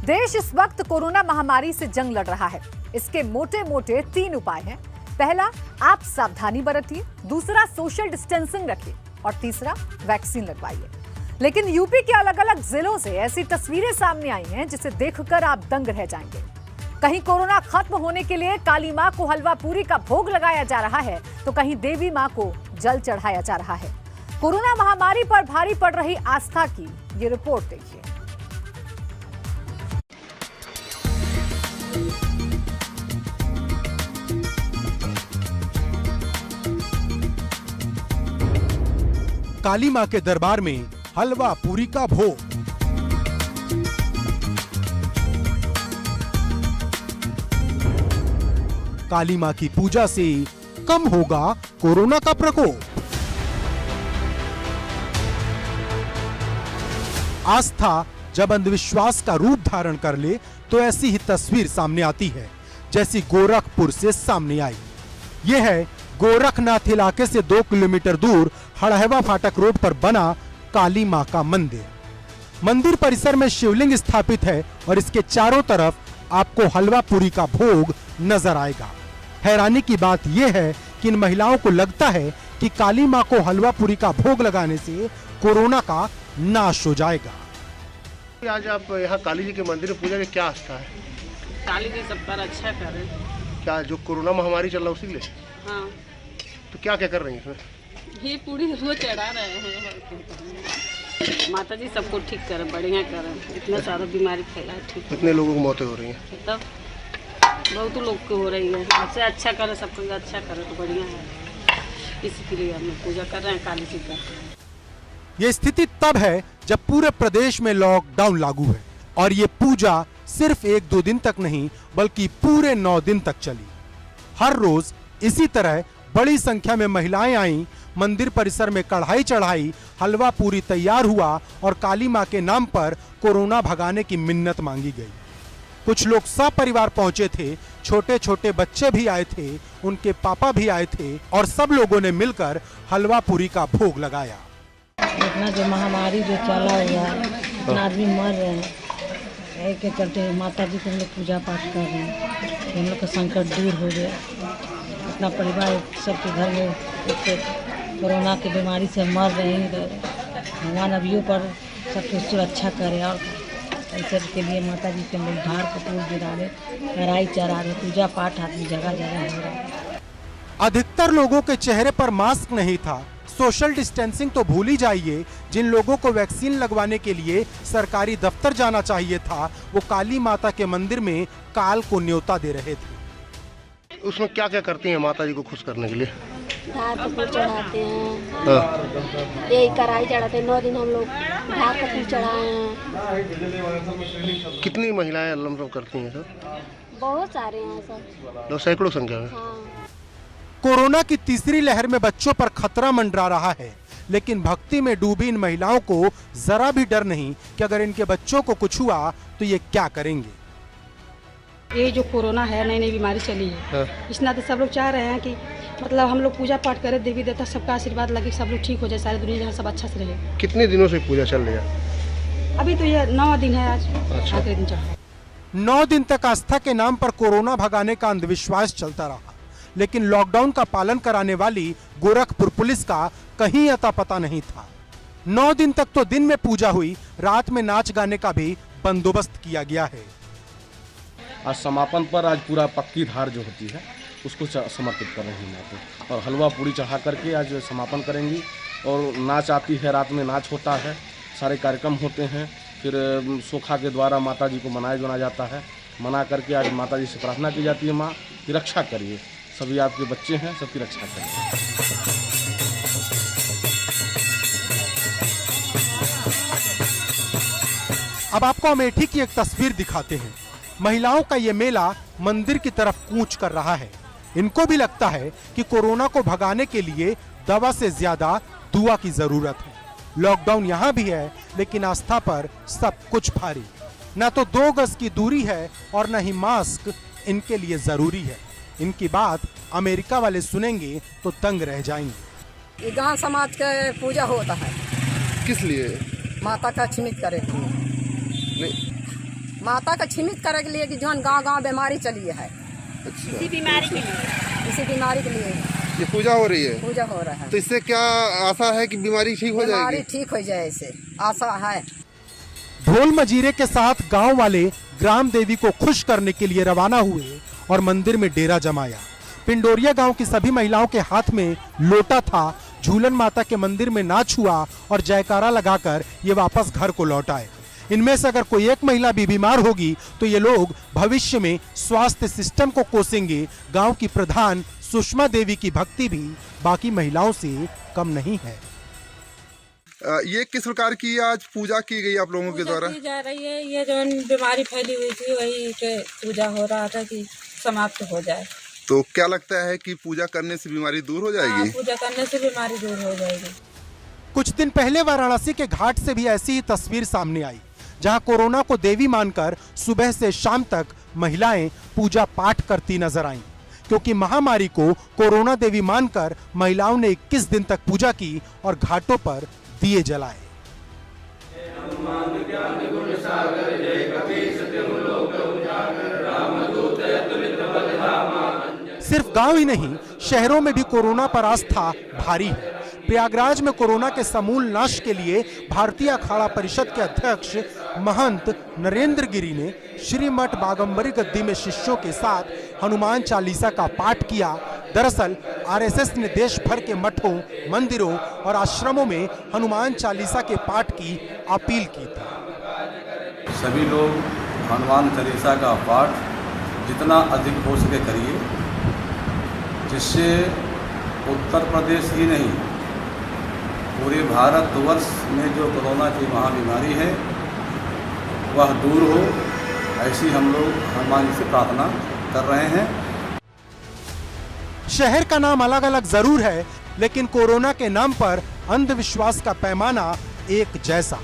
देश इस वक्त कोरोना महामारी से जंग लड़ रहा है। इसके मोटे मोटे 3 उपाय हैं। पहला, आप सावधानी बरतिए, दूसरा सोशल डिस्टेंसिंग रखिए और तीसरा वैक्सीन लगवाइए। लेकिन यूपी के अलग अलग जिलों से ऐसी तस्वीरें सामने आई हैं जिसे देखकर आप दंग रह जाएंगे। कहीं कोरोना खत्म होने के लिए काली मां को हलवा पूरी का भोग लगाया जा रहा है तो कहीं देवी मां को जल चढ़ाया जा रहा है। कोरोना महामारी पर भारी पड़ रही आस्था की ये रिपोर्ट देखिए। काली मां के दरबार में हलवा पूरी का भोग। काली मां की पूजा से कम होगा कोरोना का प्रकोप। आस्था जब अंधविश्वास का रूप धारण कर ले तो ऐसी ही तस्वीर सामने आती है जैसी गोरखपुर से सामने आई। यह है गोरखनाथ इलाके से 2 किलोमीटर दूर हड़हवा फाटक रोड पर बना काली मां का मंदिर। मंदिर परिसर में शिवलिंग स्थापित है और इसके चारों तरफ आपको हलवा पूरी का भोग नजर आएगा। हैरानी की बात यह है कि इन महिलाओं को लगता है कि काली मां को हलवा पूरी का भोग लगाने से कोरोना का नाश हो जाएगा। आज आप यहाँ काली जी के मंदिर में पूजा की क्या आस्था है? काली जी सब पर अच्छा करे। क्या जो कोरोना महामारी चल रहा है उसी के लिए? हाँ। तो क्या क्या कर रही हैं इसमें? ये पूरी वो चढ़ा रहे हैं। माता जी सबको ठीक करे, बढ़िया करे। इतना सारा बीमारी फैला है, ठीक। कितने लोगों को मौतें हो रही हैं? तब बहुत लोग को हो रही है। सबसे अच्छा करे, सबको अच्छा करे तो बढ़िया है। इसी के लिए हम पूजा कर रहे हैं काली जी का। ये स्थिति तब है जब पूरे प्रदेश में लॉकडाउन लागू है और ये पूजा सिर्फ 1-2 दिन तक नहीं बल्कि पूरे 9 दिन तक चली। हर रोज इसी तरह बड़ी संख्या में महिलाएं आईं, मंदिर परिसर में कढ़ाई चढ़ाई, हलवा पूरी तैयार हुआ और काली मां के नाम पर कोरोना भगाने की मिन्नत मांगी गई। कुछ लोग सपरिवार पहुंचे थे, छोटे छोटे बच्चे भी आए थे, उनके पापा भी आए थे और सब लोगों ने मिलकर हलवा पूरी का भोग लगाया। इतना जो महामारी जो चला हुआ है, इतना आदमी मर रहे हैं, के चलते माता जी को हम लोग पूजा पाठ कर रहे हैं, हम लोग का संकट दूर हो गया। अपना परिवार सबके घर में कोरोना की बीमारी से मर रहे हैं। भगवान अभियों पर सबको सुरक्षा करे और ऐसे के लिए माता जी के हम लोग धार कपूर गिरा रहे, कढ़ाई चढ़ा रहे, पूजा पाठ आदमी जगह जगह हो रहा है। अधिकतर लोगों के चेहरे पर मास्क नहीं था। सोशल डिस्टेंसिंग तो भूल ही जाइए। जिन लोगों को वैक्सीन लगवाने के लिए सरकारी दफ्तर जाना चाहिए था वो काली माता के मंदिर में काल को न्योता दे रहे थे। उसमें क्या क्या करती हैं माता जी को खुश करने के लिए? धार कपूर चढ़ाते हैं, यही कढ़ाई चढ़ाते हैं। 9 दिन हम लोग धार कपूर चढ़ाए हैं। कितनी महिलाएं लमसम करती हैं सर? बहुत सारे हैं सर, तो सैकड़ों संख्या में। हाँ। कोरोना की तीसरी लहर में बच्चों पर खतरा मंडरा रहा है, लेकिन भक्ति में डूबी इन महिलाओं को जरा भी डर नहीं कि अगर इनके बच्चों को कुछ हुआ तो ये क्या करेंगे। ये जो कोरोना है, नई नई बीमारी चली है, इस नाते सब लोग चाह रहे हैं कि मतलब हम लोग पूजा पाठ करें, देवी देवता सबका आशीर्वाद लगे, सब लोग ठीक हो जाए, सारी दुनिया सब अच्छा से रहे। कितने दिनों से पूजा चल रही है? अभी तो ये 9 दिन है आज। अच्छा। आखिरी दिन चढ़ा। 9 दिन तक आस्था के नाम पर कोरोना भगाने का अंधविश्वास चलता रहा, लेकिन लॉकडाउन का पालन कराने वाली गोरखपुर पुलिस का कहीं अता पता नहीं था। 9 दिन तक तो दिन में पूजा हुई, रात में नाच गाने का भी बंदोबस्त किया गया है। आज समापन पर आज पूरा पक्की धार जो होती है उसको समर्पित कर रही हैं और हलवा पूरी चढ़ा करके आज समापन करेंगी। और नाच आती है, रात में नाच होता है, सारे कार्यक्रम होते हैं। फिर सोखा के द्वारा माता जी को मनाया जाता है। मना करके आज माता जी से प्रार्थना की जाती है, माँ की रक्षा करिए, सभी आपके बच्चे हैं, सबकी रक्षा करिए। अब आपको अमेठी की एक तस्वीर दिखाते हैं। महिलाओं का ये मेला मंदिर की तरफ कूच कर रहा है। इनको भी लगता है कि कोरोना को भगाने के लिए दवा से ज्यादा दुआ की जरूरत है। लॉकडाउन यहाँ भी है लेकिन आस्था पर सब कुछ भारी। न तो 2 गज की दूरी है और न ही मास्क इनके लिए जरूरी है। इनकी बात अमेरिका वाले सुनेंगे तो दंग रह जाएंगे। ये गांव समाज का पूजा होता है। किस लिए? माता का छिमित करे। माता का छिमित करे के लिए कि जौन गांव-गांव बीमारी चली है। अच्छा, इसी बीमारी के लिए ये पूजा हो रही है। पूजा हो रहा है। तो इससे क्या आशा है कि बीमारी ठीक हो जाएगी? बीमारी ठीक हो जाए, इसे आशा है। ढोल मजीरे के साथ गांव वाले ग्राम देवी को खुश करने के लिए रवाना हुए और मंदिर में डेरा जमाया। पिंडोरिया गांव की सभी महिलाओं के हाथ में लोटा था। झूलन माता के मंदिर में नाच हुआ और जयकारा लगाकर ये वापस घर को लौट आए। इनमें से अगर कोई एक महिला भी बीमार होगी तो ये लोग भविष्य में स्वास्थ्य सिस्टम को कोसेंगे। गांव की प्रधान सुषमा देवी की भक्ति भी बाकी महिलाओं से कम नहीं है। ये किस प्रकार की आज पूजा की गई आप लोगों के द्वारा? की जा रही है, ये जो बीमारी फैली हुई थी वही के पूजा हो रहा था कि समाप्त हो जाए। तो क्या लगता है कि पूजा करने से बीमारी दूर हो जाएगी? पूजा करने से बीमारी दूर हो जाएगी। कुछ दिन पहले वाराणसी के घाट से भी ऐसी ही तस्वीर सामने आई, जहां कोरोना को देवी मानकर सुबह से शाम तक महिलाएं पूजा पाठ करती नजर आईं, क्योंकि महामारी को कोरोना देवी मानकर महिलाओं ने 21 दिन तक पूजा की और घाटों पर दिए जलाए। सिर्फ गांव ही नहीं, शहरों में भी कोरोना पर आस्था भारी है। प्रयागराज में कोरोना के समूल नाश के लिए भारतीय अखाड़ा परिषद के अध्यक्ष महंत नरेंद्र गिरी ने श्रीमठ बागंबरी गद्दी में शिष्यों के साथ हनुमान चालीसा का पाठ किया। दरअसल आरएसएस ने देश भर के मठों, मंदिरों और आश्रमों में हनुमान चालीसा के पाठ की अपील की थी। सभी लोग हनुमान चालीसा का पाठ जितना अधिक हो सके करिए, जिससे उत्तर प्रदेश ही नहीं पूरे भारतवर्ष में जो कोरोना की महाबीमारी है वह दूर हो, ऐसी हम लोग हनुमान से प्रार्थना कर रहे हैं। शहर का नाम अलग अलग जरूर है, लेकिन कोरोना के नाम पर अंधविश्वास का पैमाना एक जैसा।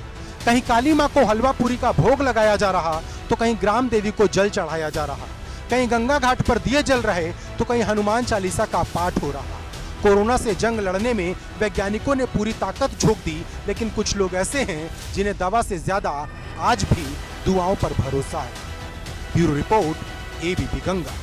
कहीं काली मां को हलवा पूरी का भोग लगाया जा रहा, तो कहीं ग्राम देवी को जल चढ़ाया जा रहा, कहीं गंगा घाट पर दिए जल रहे, तो कहीं हनुमान चालीसा का पाठ हो रहा। कोरोना से जंग लड़ने में वैज्ञानिकों ने पूरी ताकत झोंक दी, लेकिन कुछ लोग ऐसे हैं जिन्हें दवा से ज्यादा आज भी दुआओं पर भरोसा है। Bureau report, ABP Ganga.